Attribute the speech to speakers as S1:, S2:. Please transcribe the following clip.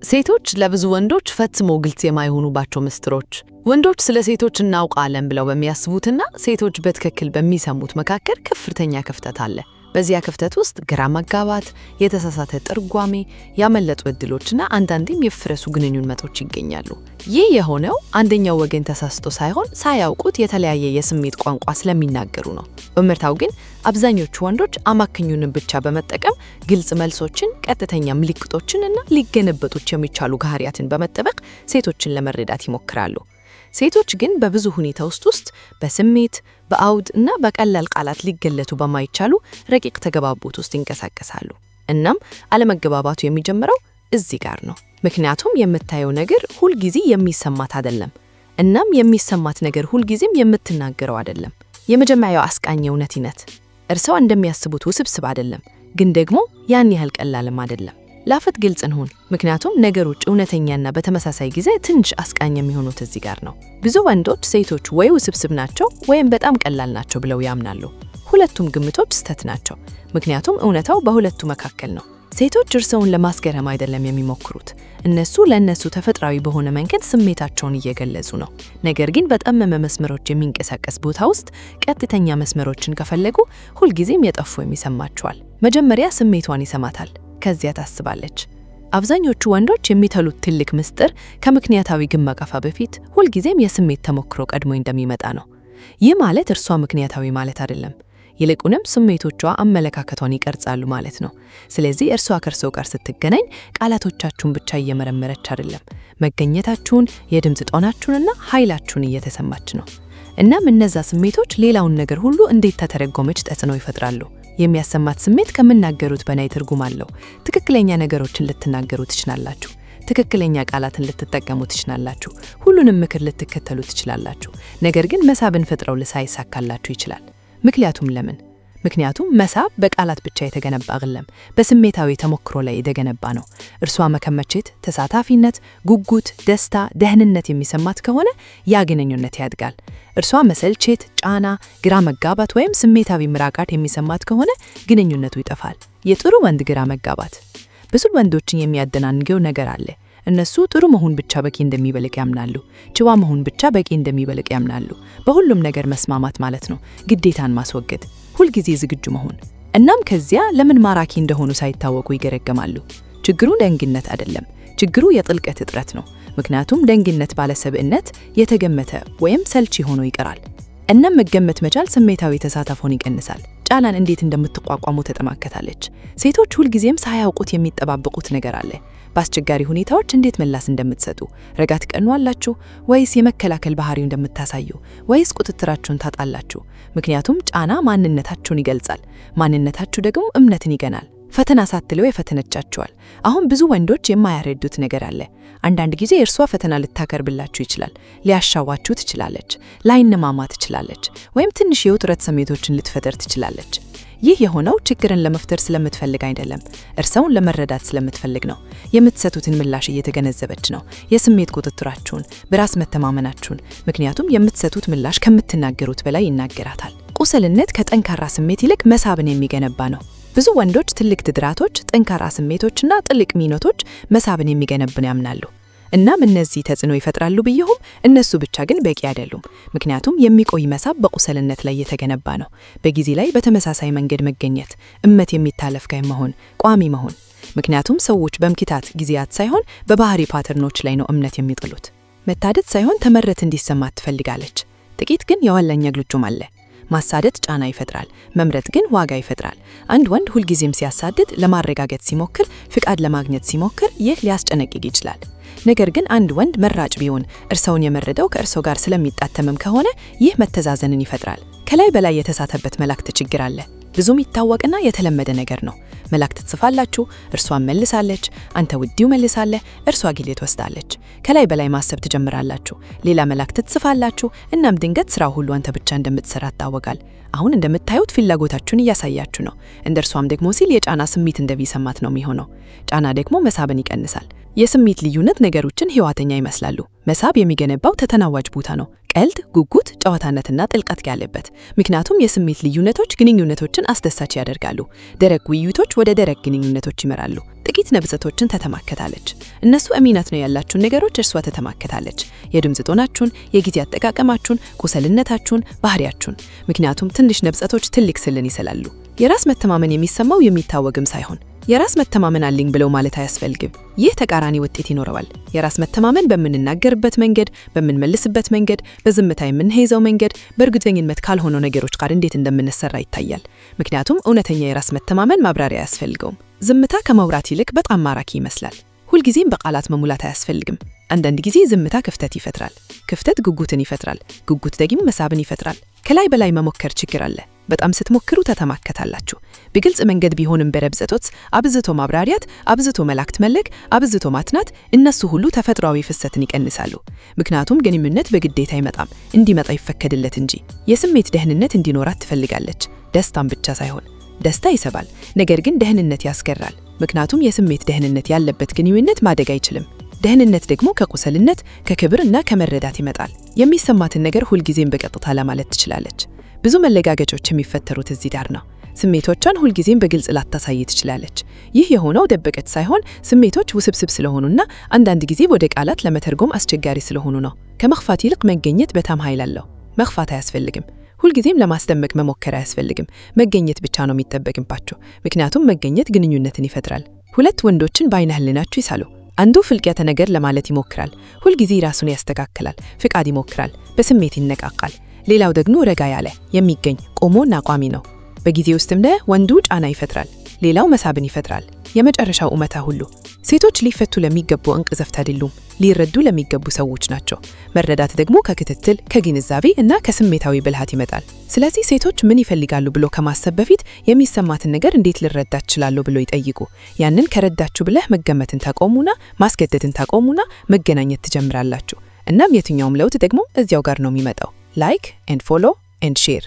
S1: ሴቶች ለብዙ ወንዶች ፈጽሞ ግልጽ የማይሆኑባቸው ምስጢሮች ወንዶች ስለ ሴቶች እናውቃለን ብለው በሚያስቡትና ሴቶች በትክክል በሚሰሙት መካከል ከፍተኛ ክፍተት አለ። በዚያ ክፍተት ውስጥ ግራ መጋባት፣ የተሳሳተ ትርጓሜ፣ ያመለጡ ዕድሎችና አንዳንዴም የፈረሱ ግንኙነቶች ይገኛሉ። ይህ የሆነው አንደኛው ወገን ተሳስቶ ሳይሆን ሳያውቁት የተለያየ የስሜት ቋንቋ ስለሚናገሩ ነው። በእውነታው ግን አብዛኞቹ ወንዶች አማካኙን ብቻ በመጠቀም ግልጽ መልሶችን፣ ቀጥተኛ ምልክቶችን እና ሊገነበጡት የሚቻሉ ባህሪያትን በመጠበቅ ሴቶችን ለመረዳት ይሞክራሉ። ሴቶች ግን በብዙ ሁኔታ ውስጥ በስሜት በአውድ እና በቀላል ቃላት ሊገለጡ በማይቻሉ ረቂቅ ተግባቦት ውስጥ ይንቀሳቀሳሉ። እናም አለመግባባቱ የሚጀምረው እዚህ ጋር ነው። ምክንያቱም የምታየው ነገር ሁልጊዜ የሚሰማት አይደለም። እናም የሚሰማት ነገር ሁልጊዜም የምትናገረው አይደለም። የመጀመሪያው አስቃኝ እውነትነት እርሷ እንደሚያስቡት ውስብስብ አይደለም፣ ግን ደግሞ ያን ያህል ቀላልም አይደለም። ላፍት ግልጽ እንሁን፣ ምክንያቱም ነገሮች እውነተኛና በተመሳሳይ ጊዜ ትንሽ አስቃኝ የሚሆኑት እዚህ ጋር ነው። ብዙ ወንዶች ሴቶች ወይ ውስብስብ ናቸው ወይም በጣም ቀላል ናቸው ብለው ያምናሉ። ሁለቱም ግምቶች ስህተት ናቸው፣ ምክንያቱም እውነታው በሁለቱ መካከል ነው። ሴቶች እርስዎን ለማስገረም አይደለም የሚሞክሩት። እነሱ ለእነሱ ተፈጥሯዊ በሆነ መንገድ ስሜታቸውን እየገለጹ ነው። ነገር ግን በጠመመ መስመሮች የሚንቀሳቀስ ቦታ ውስጥ ቀጥተኛ መስመሮችን ከፈለጉ ሁልጊዜም የጠፉ የሚሰማቸዋል። መጀመሪያ ስሜቷን ይሰማታል፣ ከዚያ ታስባለች። አብዛኞቹ ወንዶች የሚተሉት ትልቅ ምስጢር ከምክንያታዊ ግምገማ በፊት ሁልጊዜም የስሜት ተሞክሮ ቀድሞ እንደሚመጣ ነው። ይህ ማለት እርሷ ምክንያታዊ ማለት አይደለም፣ ይልቁንም ስሜቶቿ አመለካከቷን ይቀርጻሉ ማለት ነው። ስለዚህ እርሷ ከእርሶ ጋር ስትገናኝ ቃላቶቻችሁን ብቻ እየመረመረች አይደለም፣ መገኘታችሁን፣ የድምፅ ጦናችሁንና ኃይላችሁን እየተሰማች ነው። እናም እነዛ ስሜቶች ሌላውን ነገር ሁሉ እንዴት ተተረጎመች ተጽዕኖ ይፈጥራሉ። የሚያሰማት ስሜት ከምናገሩት በላይ ትርጉም አለው። ትክክለኛ ነገሮችን ልትናገሩ ትችላላችሁ። ትክክለኛ ቃላትን ልትጠቀሙ ትችላላችሁ። ሁሉንም ምክር ልትከተሉ ትችላላችሁ። ነገር ግን መሳብን ፈጥረው ሳይሳካላችሁ ይችላል። ምክንያቱም ለምን? ምክንያቱም መሳብ በቃላት ብቻ የተገነባ አይደለም፣ በስሜታዊ ተሞክሮ ላይ የተገነባ ነው። እርሷ መከመቸት፣ ተሳታፊነት፣ ጉጉት፣ ደስታ፣ ደህንነት የሚሰማት ከሆነ ያ ግንኙነት ያድጋል። እርሷ መሰልቸት፣ ጫና፣ ግራ መጋባት ወይም ስሜታዊ ምራቃት የሚሰማት ከሆነ ግንኙነቱ ይጠፋል። የጥሩ ወንድ ግራ መጋባት ብዙ ወንዶችን የሚያደናንገው ነገር አለ። እነሱ ጥሩ መሆን ብቻ በቂ እንደሚበልቅ ያምናሉ። ጨዋ መሆን ብቻ በቂ እንደሚበልቅ ያምናሉ። በሁሉም ነገር መስማማት ማለት ነው ግዴታን ማስወገድ፣ ሁልጊዜ ዝግጁ መሆን። እናም ከዚያ ለምን ማራኪ እንደሆኑ ሳይታወቁ ይገረገማሉ። ችግሩ ደንግነት አይደለም፣ ችግሩ የጥልቀት እጥረት ነው። ምክንያቱም ደንግነት ባለሰብዕነት የተገመተ ወይም ሰልቺ ሆኖ ይቀራል። እናም መገመት መቻል ስሜታዊ ተሳታፎን ይቀንሳል። ጫናን እንዴት እንደምትቋቋሙ ተጠማከታለች። ሴቶች ሁልጊዜም ሳያውቁት የሚጠባበቁት ነገር አለ። በአስቸጋሪ ሁኔታዎች እንዴት ምላስ እንደምትሰጡ፣ ረጋ ትቀኗላችሁ ወይስ የመከላከል ባህሪው እንደምታሳዩ፣ ወይስ ቁጥጥራችሁን ታጣላችሁ? ምክንያቱም ጫና ማንነታችሁን ይገልጻል፣ ማንነታችሁ ደግሞ እምነትን ይገናል። ፈተና ሳትለው የፈተነቻችኋል። አሁን ብዙ ወንዶች የማያረዱት ነገር አለ። አንዳንድ ጊዜ እርሷ ፈተና ልታቀርብላችሁ ይችላል፣ ሊያሻዋችሁ ትችላለች፣ ላይነማማ ትችላለች፣ ወይም ትንሽ የውጥረት ስሜቶችን ልትፈጠር ትችላለች። ይህ የሆነው ችግርን ለመፍጠር ስለምትፈልግ አይደለም፣ እርሷን ለመረዳት ስለምትፈልግ ነው። የምትሰጡትን ምላሽ እየተገነዘበች ነው፣ የስሜት ቁጥጥራችሁን፣ በራስ መተማመናችሁን። ምክንያቱም የምትሰጡት ምላሽ ከምትናገሩት በላይ ይናገራታል። ቁስልነት ከጠንካራ ስሜት ይልቅ መሳብን የሚገነባ ነው። ብዙ ወንዶች ትልቅ ትድራቶች፣ ጠንካራ ስሜቶችና ጥልቅ ሚኖቶች መሳብን የሚገነቡን ያምናሉ። እናም እነዚህ ተጽዕኖ ይፈጥራሉ ብየሁም፣ እነሱ ብቻ ግን በቂ አይደሉም። ምክንያቱም የሚቆይ መሳብ በቁስልነት ላይ የተገነባ ነው። በጊዜ ላይ በተመሳሳይ መንገድ መገኘት፣ እመት የሚታለፍ ጋር መሆን፣ ቋሚ መሆን። ምክንያቱም ሰዎች በምክታት ጊዜያት ሳይሆን በባህሪ ፓተርኖች ላይ ነው እምነት የሚጥሉት። መታደድ ሳይሆን ተመረት እንዲሰማት ትፈልጋለች። ጥቂት ግን የዋለኛ ግልጩም አለ። ማሳደድ ጫና ይፈጥራል፣ መምረጥ ግን ዋጋ ይፈጥራል። አንድ ወንድ ሁልጊዜም ሲያሳድድ፣ ለማረጋገጥ ሲሞክር፣ ፍቃድ ለማግኘት ሲሞክር ይህ ሊያስጨነቅቅ ይችላል። ነገር ግን አንድ ወንድ መራጭ ቢሆን እርሷን የመረደው ከእርሷ ጋር ስለሚጣተምም ከሆነ ይህ መተዛዘንን ይፈጥራል። ከላይ በላይ የተሳተበት መላእክት ችግር አለ። ብዙም ይታወቅና የተለመደ ነገር ነው። መላእክት ትጽፋላችሁ፣ እርሷን መልሳለች። አንተ ውዲው መልሳለህ፣ እርሷ ጊዜ ትወስዳለች። ከላይ በላይ ማሰብ ትጀምራላችሁ። ሌላ መላእክት ትጽፋላችሁ። እናም ድንገት ስራው ሁሉ አንተ ብቻ እንደምትሰራ ታወቃል። አሁን እንደምታዩት ፍላጎታችሁን እያሳያችሁ ነው። እንደርሷም ደግሞ ሲል የጫና ስሜት እንደሚሰማት ነው የሚሆነው። ጫና ደግሞ መሳብን ይቀንሳል። የስሜት ልዩነት ነገሮችን ህይወተኛ ይመስላሉ። መሳብ የሚገነባው ተተናዋጅ ቦታ ነው። ቀልድ፣ ጉጉት፣ ጨዋታነትና ጥልቀት ያለበት። ምክንያቱም የስሜት ልዩነቶች ግንኙነቶችን አስደሳች ያደርጋሉ። ደረቅ ውይይቶች ወደ ደረቅ ግንኙነቶች ይመራሉ። ጥቂት ነብሰቶችን ተተማከታለች። እነሱ እሚናት ነው ያላችሁን ነገሮች እርሷ ተተማከታለች። የድምጽ ቶናችሁን፣ የጊዜ አጠቃቀማችሁን፣ ቁሰልነታችሁን፣ ባህሪያችሁን። ምክንያቱም ትንሽ ነብሰቶች ትልቅ ስልን ይሰላሉ። የራስ መተማመን የሚሰማው የሚታወግም ሳይሆን የራስ መተማመን አለኝ ብለው ማለት አያስፈልግም። ይህ ተቃራኒ ውጤት ይኖረዋል። የራስ መተማመን በምንናገርበት መንገድ፣ በምንመልስበት መንገድ፣ በዝምታ የምንሄዘው መንገድ፣ በእርግጠኝነት ካልሆነው ነገሮች ጋር እንዴት እንደምንሰራ ይታያል። ምክንያቱም እውነተኛ የራስ መተማመን ማብራሪያ አያስፈልገውም። ዝምታ ከማውራት ይልቅ በጣም ማራኪ ይመስላል። ሁልጊዜም በቃላት መሙላት አያስፈልግም። አንዳንድ ጊዜ ዝምታ ክፍተት ይፈጥራል። ክፍተት ጉጉትን ይፈጥራል። ጉጉት ደግሞ መሳብን ይፈጥራል። ከላይ በላይ መሞከር ችግር አለ። በጣም ስትሞክሩ ተተማከታላችሁ። በግልጽ መንገድ ቢሆንም በረብዘቶት አብዝቶ ማብራሪያት፣ አብዝቶ መላእክት መለክ፣ አብዝቶ ማትናት እነሱ ሁሉ ተፈጥሯዊ ፍሰትን ይቀንሳሉ። ምክንያቱም ግንኙነት በግዴታ አይመጣም፣ እንዲመጣ ይፈቀድለት እንጂ። የስሜት ደህንነት እንዲኖራት ትፈልጋለች። ደስታም ብቻ ሳይሆን ደስታ ይሰባል፣ ነገር ግን ደህንነት ያስገራል። ምክንያቱም የስሜት ደህንነት ያለበት ግንኙነት ማደግ አይችልም። ደህንነት ደግሞ ከቁሰልነት፣ ከክብር እና ከመረዳት ይመጣል። የሚሰማትን ነገር ሁልጊዜም በቀጥታ ለማለት ትችላለች። ብዙ መለጋገጮች የሚፈጠሩት እዚህ ዳር ነው። ስሜቶቿን ሁልጊዜም በግልጽ ላታሳይ ትችላለች። ይህ የሆነው ደበቀች ሳይሆን ስሜቶች ውስብስብ ስለሆኑና አንዳንድ ጊዜ ወደ ቃላት ለመተርጎም አስቸጋሪ ስለሆኑ ነው። ከመኽፋት ይልቅ መገኘት በጣም ኃይል አለው። መኽፋት አያስፈልግም። ሁልጊዜም ለማስደመቅ መሞከር አያስፈልግም። መገኘት ብቻ ነው የሚጠበቅባቸው። ምክንያቱም መገኘት ግንኙነትን ይፈጥራል። ሁለት ወንዶችን በዓይነ ህሊናችሁ ይሳሉ። አንዱ ፍልቅያተ ነገር ለማለት ይሞክራል። ሁልጊዜ ራሱን ያስተካክላል። ፍቃድ ይሞክራል። በስሜት ይነቃቃል። ሌላው ደግሞ ረጋ ያለ የሚገኝ ቆሞና ቋሚ ነው። በጊዜ ውስጥም ወንዱ ጫና ይፈጥራል፣ ሌላው መሳብን ይፈጥራል። የመጨረሻው እውነታ ሁሉ ሴቶች ሊፈቱ ለሚገቡ እንቅዘፍት አይደሉም፣ ሊረዱ ለሚገቡ ሰዎች ናቸው። መረዳት ደግሞ ከክትትል፣ ከግንዛቤ እና ከስሜታዊ ብልሃት ይመጣል። ስለዚህ ሴቶች ምን ይፈልጋሉ ብሎ ከማሰብ በፊት የሚሰማትን ነገር እንዴት ልረዳ እችላለሁ ብሎ ይጠይቁ። ያንን ከረዳችሁ ብለህ መገመትን ታቆሙና ማስገደድን ታቆሙና መገናኘት ትጀምራላችሁ። እናም የትኛውም ለውጥ ደግሞ እዚያው ጋር ነው የሚመጣው። ላይክ ኤንድ ፎሎ ኤንድ ሼር